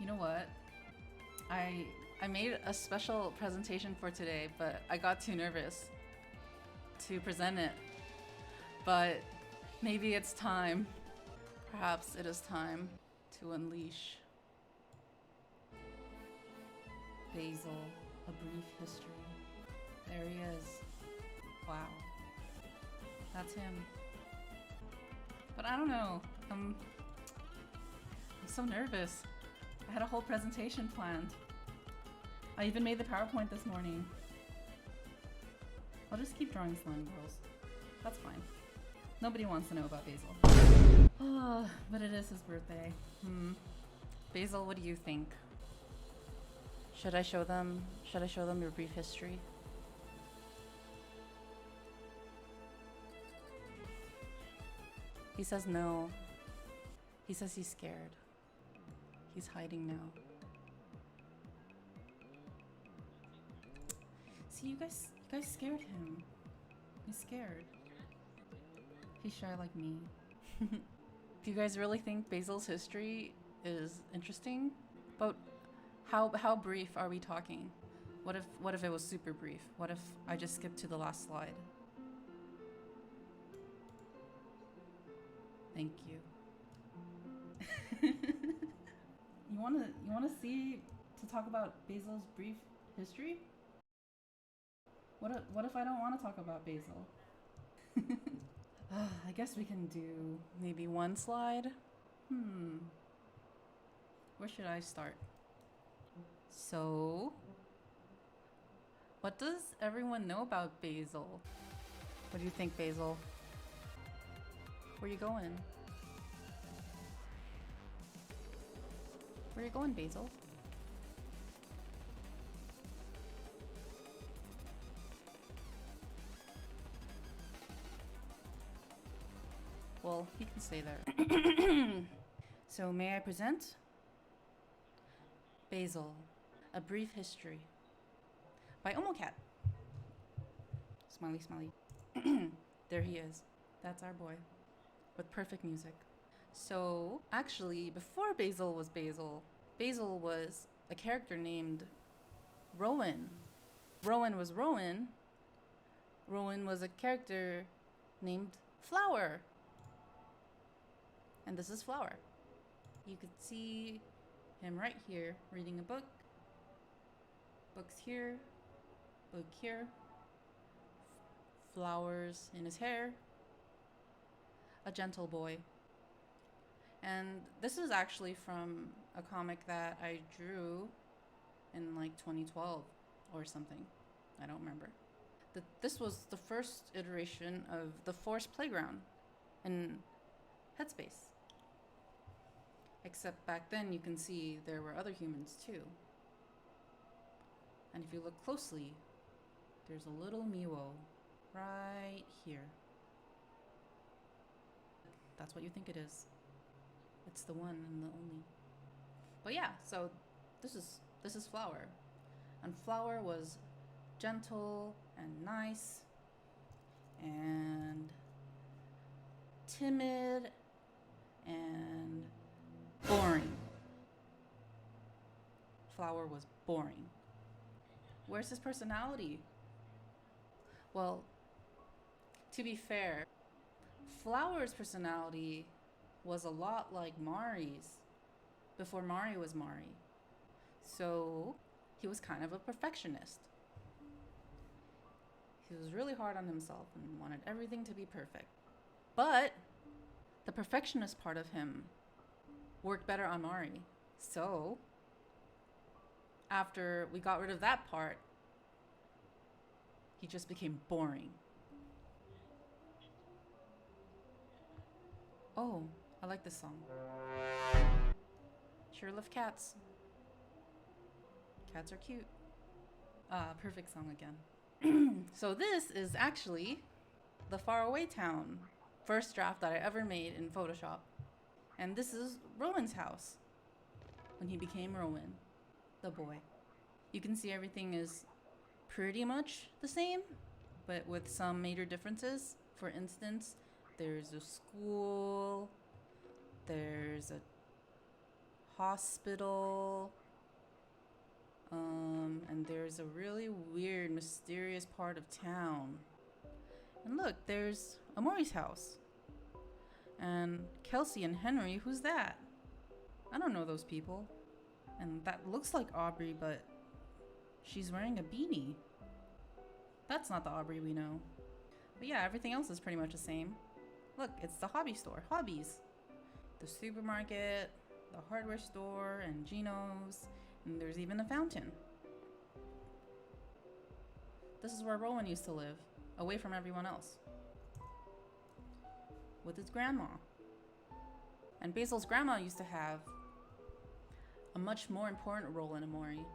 You know what? I made a special presentation for today, but I got too nervous to present it. But maybe it's time. Perhaps it is time to unleash Basil, a brief history. There he is. Wow. That's him. But I don't know. I'm so nervous. I had a whole presentation planned. I even made the PowerPoint this morning. I'll just keep drawing slime girls. That's fine. Nobody wants to know about Basil. Oh, but it is his birthday. Basil, what do you think? Should I show them your brief history? He says no. He says he's scared. He's hiding now. See, you guys scared him. He's scared. He's shy like me. Do you guys really think Basil's history is interesting? But how brief are we talking? What if it was super brief? What if I just skipped to the last slide? Thank you. You wanna see to talk about Basil's brief history? What if I don't want to talk about Basil? I guess we can do maybe one slide. Where should I start? So, what does everyone know about Basil? What do you think, Basil? Where you going? Where you going, Basil? Well, he can stay there. So, may I present? Basil, A Brief History by OMOCAT. Smiley, smiley. There he is. That's our boy. With perfect music. So, actually, before Basil was Basil, Basil was a character named Rowan. Rowan was Rowan. Rowan was a character named Flower. And this is Flower. You could see him right here reading a book. Books here, book here. Flowers in his hair. A gentle boy. And this is actually from a comic that I drew in like 2012 or something. I don't remember. This was the first iteration of the Forest Playground in Headspace. Except back then you can see there were other humans too. And if you look closely, there's a little Miwo right here. That's what you think it is. It's the one and the only. But yeah, so this is Flower. And Flower was gentle and nice and timid and boring. Flower was boring. Where's his personality? Well, to be fair, Flower's personality was a lot like Mari's before Mari was Mari. So he was kind of a perfectionist. He was really hard on himself and wanted everything to be perfect. But the perfectionist part of him worked better on Mari. So after we got rid of that part, he just became boring. Oh, I like this song. Sure love cats. Cats are cute. Perfect song again. So this is actually the faraway town first draft that I ever made in Photoshop. And this is Rowan's house when he became Rowan, the boy. You can see everything is pretty much the same, but with some major differences. For instance, there's a school, there's a hospital. And there's a really weird, mysterious part of town. And look, there's Omori's house. And Kelsey and Henry, who's that? I don't know those people. And that looks like Aubrey, but she's wearing a beanie. That's not the Aubrey we know. But yeah, everything else is pretty much the same. Look, it's the hobby store, Hobbies. The supermarket, the hardware store, and Gino's, and there's even a fountain. This is where Rowan used to live, away from everyone else. With his grandma. And Basil's grandma used to have a much more important role in Omori,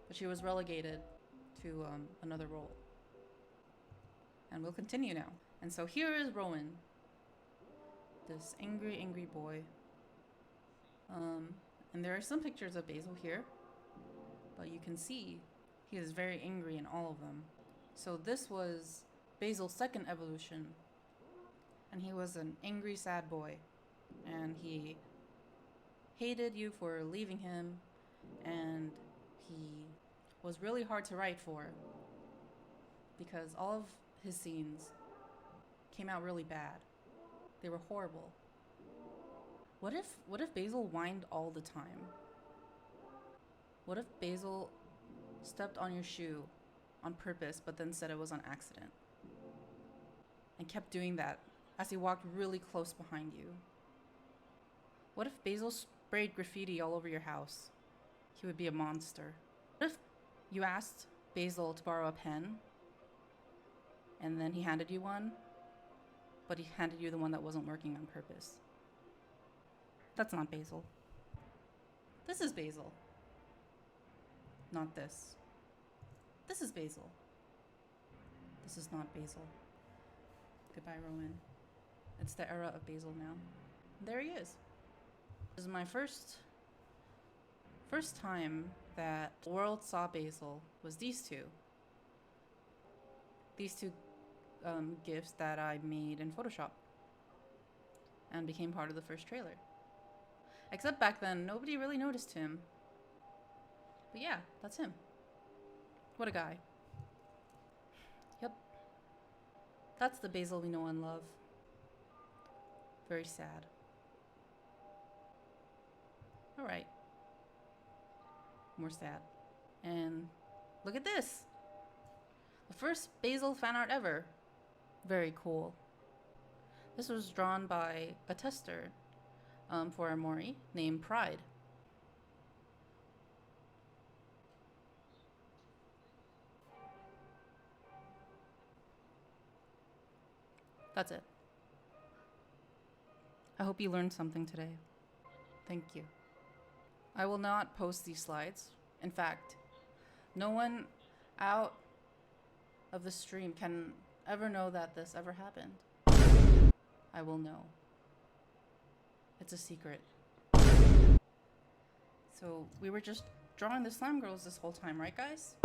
but she was relegated to another role. And we'll continue now. And so here is Rowan, this angry boy. And there are some pictures of Basil here, but you can see he is very angry in all of them. So this was Basil's second evolution, and he was an angry, sad boy, and he hated you for leaving him, and he was really hard to write for because all of his scenes came out really bad. They were horrible. What if Basil whined all the time? What if Basil stepped on your shoe on purpose but then said it was on accident? And kept doing that as he walked really close behind you? What if Basil sprayed graffiti all over your house? He would be a monster. What if you asked Basil to borrow a pen and then he handed you one, but he handed you the one that wasn't working on purpose? That's not Basil. This is Basil. Not this. This is Basil. This is not Basil. Goodbye, Rowan. It's the era of Basil now. There he is. This is my first time that the world saw Basil was these two. These two GIFs that I made in Photoshop and became part of the first trailer. Except back then, nobody really noticed him. But yeah, that's him. What a guy. Yep. That's the Basil we know and love. Very sad. Alright. More sad. And look at this! The first Basil fan art ever. Very cool. This was drawn by a tester for Omori named Pride. That's it. I hope you learned something today. Thank you. I will not post these slides. In fact, no one out of the stream can ever know that this ever happened. I will know. It's a secret. So we were just drawing the slime girls this whole time, right guys?